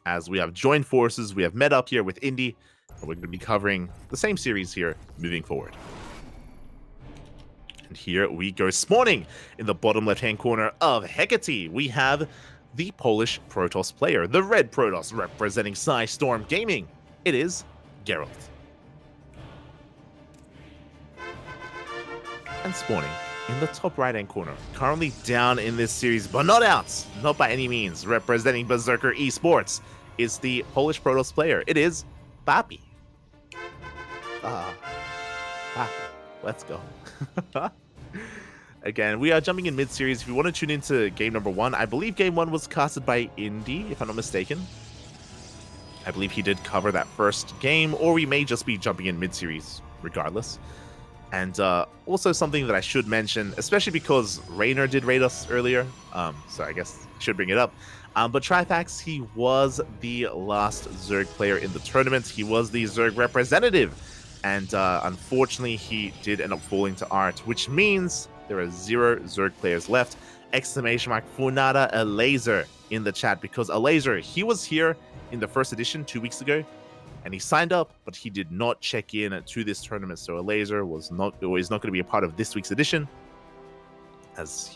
as we have joined forces. We have met up here with Indy, and we're going to be covering the same series here moving forward. And here we go. Spawning in the bottom left-hand corner of Hecate, we have the Polish Protoss player, the red Protoss representing Storm Gaming. It is Gerald. And spawning in the top right-hand corner, currently down in this series, but not out, not by any means, representing Berserker Esports, is the Polish Protoss player. It is PAPI. PAPI. Let's go. Again, we are jumping in mid-series. If you want to tune into game number 1, I believe game 1 was casted by Indy, if I'm not mistaken. I believe he did cover that first game, or we may just be jumping in mid-series, regardless. And also something that I should mention, especially because Raynor did raid us earlier, so I guess I should bring it up. But Trifax, he was the last Zerg player in the tournament. He was the Zerg representative. And unfortunately, he did end up falling to Art, which means there are 0 Zerg players left. Exclamation mark Funada a laser in the chat, because a laser, he was here in the first edition 2 weeks ago, and he signed up, but he did not check in to this tournament. So a laser is not going to be a part of this week's edition, as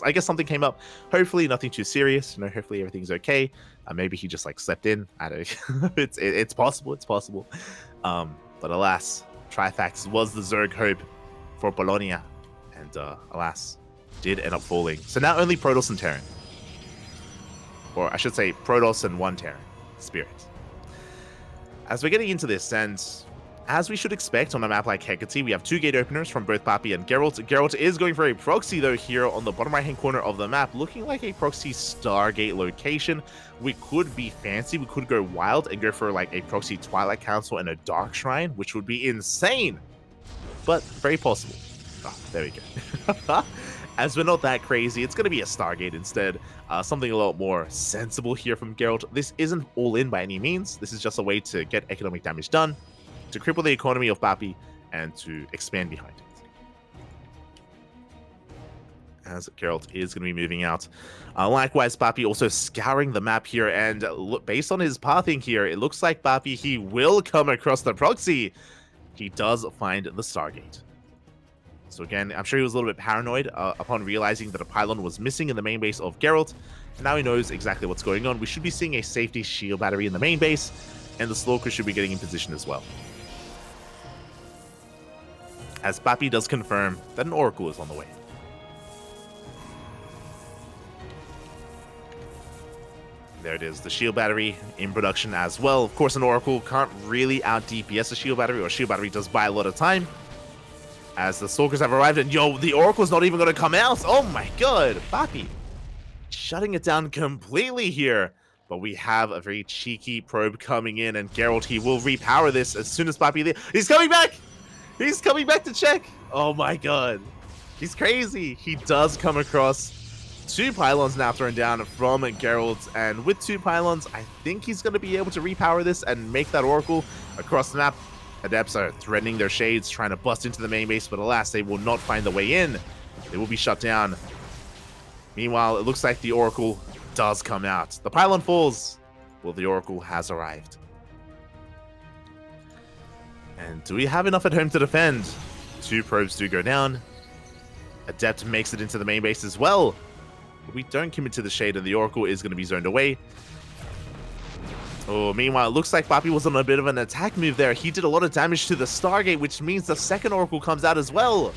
I guess something came up. Hopefully nothing too serious. Hopefully everything's okay. Maybe he just slept in. I don't. It's possible. It's possible. But alas, Trifax was the Zerg hope for Polonia, and alas, did end up falling. So now only Protoss and Terran. Or I should say Protoss and 1 Terran. Spirit. As we're getting into this, and as we should expect on a map like Hecate, we have 2 gate openers from both PAPI and Gerald. Gerald is going for a proxy, though, here on the bottom right-hand corner of the map, looking like a proxy Stargate location. We could be fancy. We could go wild and go for a proxy Twilight Council and a Dark Shrine, which would be insane, but very possible. Oh, there we go. As we're not that crazy, it's going to be a Stargate instead. Something a lot more sensible here from Gerald. This isn't all in by any means. This is just a way to get economic damage done, to cripple the economy of PAPI, and to expand behind it. As Gerald is going to be moving out. Likewise, PAPI also scouring the map here, and based on his pathing here, it looks like PAPI, he will come across the proxy. He does find the Stargate. So again, I'm sure he was a little bit paranoid upon realizing that a pylon was missing in the main base of Gerald. Now he knows exactly what's going on. We should be seeing a safety shield battery in the main base, and the Stalker should be getting in position as well. As PAPI does confirm that an Oracle is on the way. There it is, the shield battery in production as well. Of course, an Oracle can't really out DPS a shield battery, or a shield battery does buy a lot of time. As the Stalkers have arrived, and the Oracle's not even going to come out. Oh my god, PAPI shutting it down completely here. But we have a very cheeky probe coming in, and Gerald, he will repower this as soon as PAPI... He's coming back! He's coming back to check! Oh my god. He's crazy. He does come across 2 pylons now thrown down from Gerald, and with 2 pylons, I think he's going to be able to repower this and make that Oracle across the map. Adepts are threatening their shades, trying to bust into the main base, but alas, they will not find the way in. They will be shut down. Meanwhile, it looks like the Oracle does come out. The pylon falls. Well, the Oracle has arrived. And do we have enough at home to defend? 2 probes do go down. Adept makes it into the main base as well. But we don't commit to the shade, and the Oracle is going to be zoned away. Oh, meanwhile, it looks like PAPI was on a bit of an attack move there. He did a lot of damage to the Stargate, which means the second Oracle comes out as well.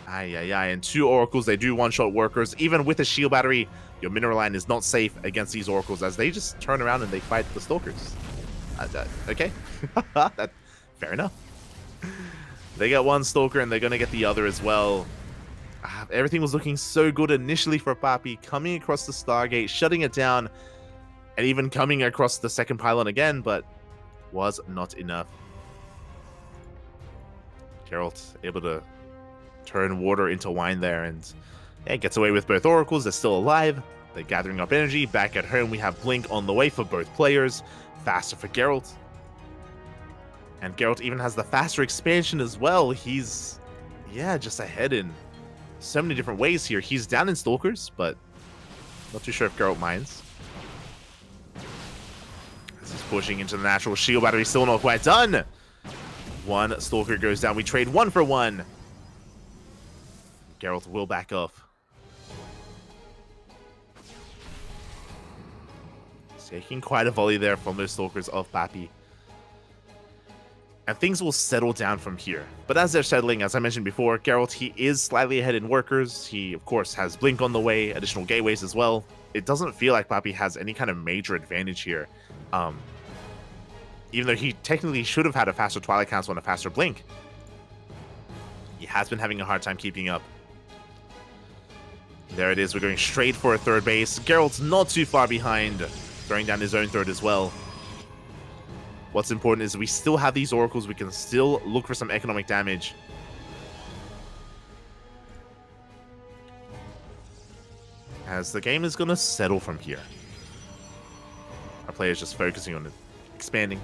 And 2 Oracles, they do one-shot workers. Even with a shield battery, your mineral line is not safe against these Oracles, as they just turn around and they fight the Stalkers. Okay. Fair enough. They got 1 Stalker, and they're going to get the other as well. Everything was looking so good initially for PAPI, coming across the Stargate, shutting it down, and even coming across the second pylon again, but was not enough. Gerald able to turn water into wine there, and gets away with both Oracles. They're still alive. They're gathering up energy. Back at home, we have Blink on the way for both players. Faster for Gerald. And Gerald even has the faster expansion as well. He's, just ahead in so many different ways here. He's down in Stalkers, but not too sure if Gerald minds. pushing into the natural shield battery, still not quite done. One Stalker goes down. We trade 1 for 1. Gerald will back off. Taking quite a volley there from those Stalkers of PAPI. And things will settle down from here. But as they're settling, as I mentioned before, Gerald, he is slightly ahead in workers. He, of course, has Blink on the way, additional gateways as well. It doesn't feel like PAPI has any kind of major advantage here. Even though he technically should have had a faster Twilight Council and a faster Blink. He has been having a hard time keeping up. There it is. We're going straight for a third base. Gerald's not too far behind, throwing down his own third as well. What's important is we still have these oracles. We can still look for some economic damage. As the game is going to settle from here. Our players just focusing on expanding,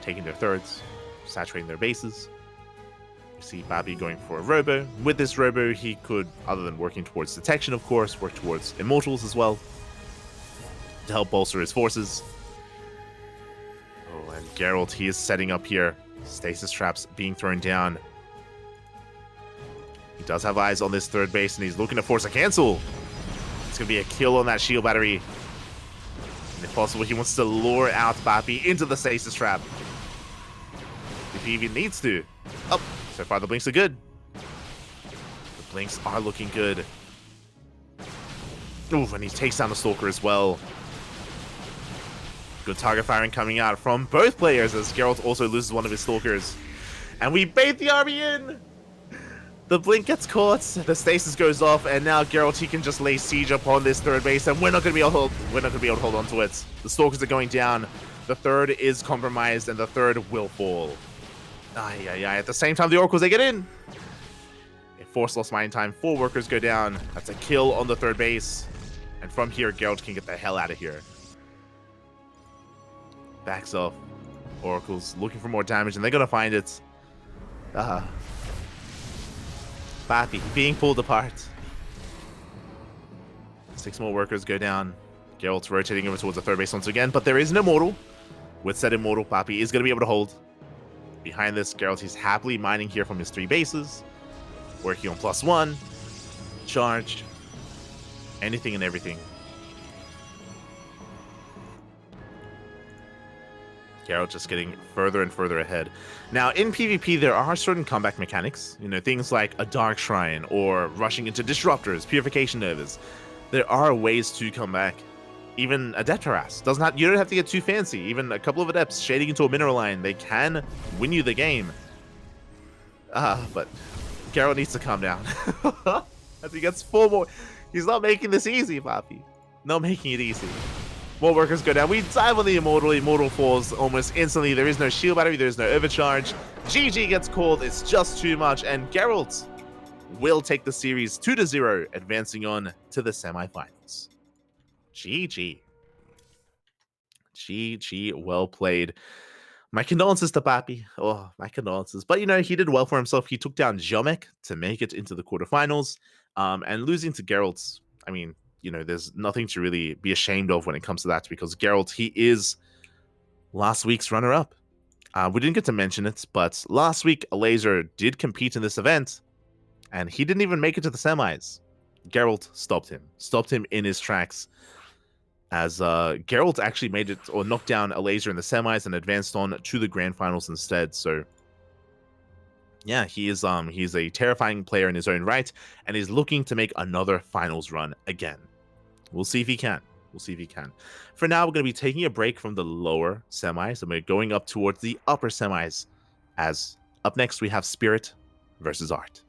taking their thirds, saturating their bases. You see PAPI going for a Robo. With this Robo, he could, other than working towards detection, of course, work towards Immortals as well to help bolster his forces. Oh, and Gerald, he is setting up here. Stasis traps being thrown down. He does have eyes on this third base, and he's looking to force a cancel. It's going to be a kill on that shield battery. And if possible, he wants to lure out PAPI into the stasis trap. If he even needs to. Oh, so far the blinks are good. The blinks are looking good. Ooh, and he takes down the Stalker as well. Good target firing coming out from both players as Gerald also loses one of his Stalkers. And we bait the army in! The Blink gets caught, the stasis goes off, and now Gerald, he can just lay siege upon this third base, and we're not going to be able to hold on to it. The Stalkers are going down, the third is compromised, and the third will fall. At the same time, the Oracles, they get in! A force loss mine time, 4 workers go down. That's a kill on the third base. And from here, Gerald can get the hell out of here. Backs off. Oracles looking for more damage, and they're going to find it. PAPI being pulled apart. 6 more workers go down. Gerald's rotating over towards the third base once again, but there is an Immortal. With said Immortal, PAPI is going to be able to hold. Behind this, Gerald, he's happily mining here from his 3 bases. Working on +1. Charge. Anything and everything. Gerald just getting further and further ahead. Now, in PvP, there are certain comeback mechanics. You know, things like a Dark Shrine or rushing into Disruptors, Purification Novas. There are ways to come back. Even Adept Harass. You don't have to get too fancy. Even a couple of Adepts shading into a Mineral Line, they can win you the game. But Gerald needs to calm down. As he gets 4 more. He's not making this easy, PAPI. Not making it easy. More workers go down. We dive on the Immortal. Immortal falls almost instantly. There is no shield battery. There is no overcharge. GG gets called. It's just too much. And Gerald will take the series 2-0, advancing on to the semifinals. GG. GG. Well played. My condolences to PAPI. Oh, my condolences. But, you know, he did well for himself. He took down Jomek to make it into the quarterfinals. And losing to Gerald, I mean, you know, there's nothing to really be ashamed of when it comes to that, because Gerald, he is last week's runner-up. We didn't get to mention it, but last week, a Laser did compete in this event, and he didn't even make it to the semis. Gerald stopped him in his tracks, as Gerald actually made it, or knocked down a Laser in the semis and advanced on to the grand finals instead. So yeah, he's a terrifying player in his own right, and he's looking to make another finals run again. We'll see if he can. For now, we're going to be taking a break from the lower semis, and we're going up towards the upper semis, as up next we have Spirit versus Art.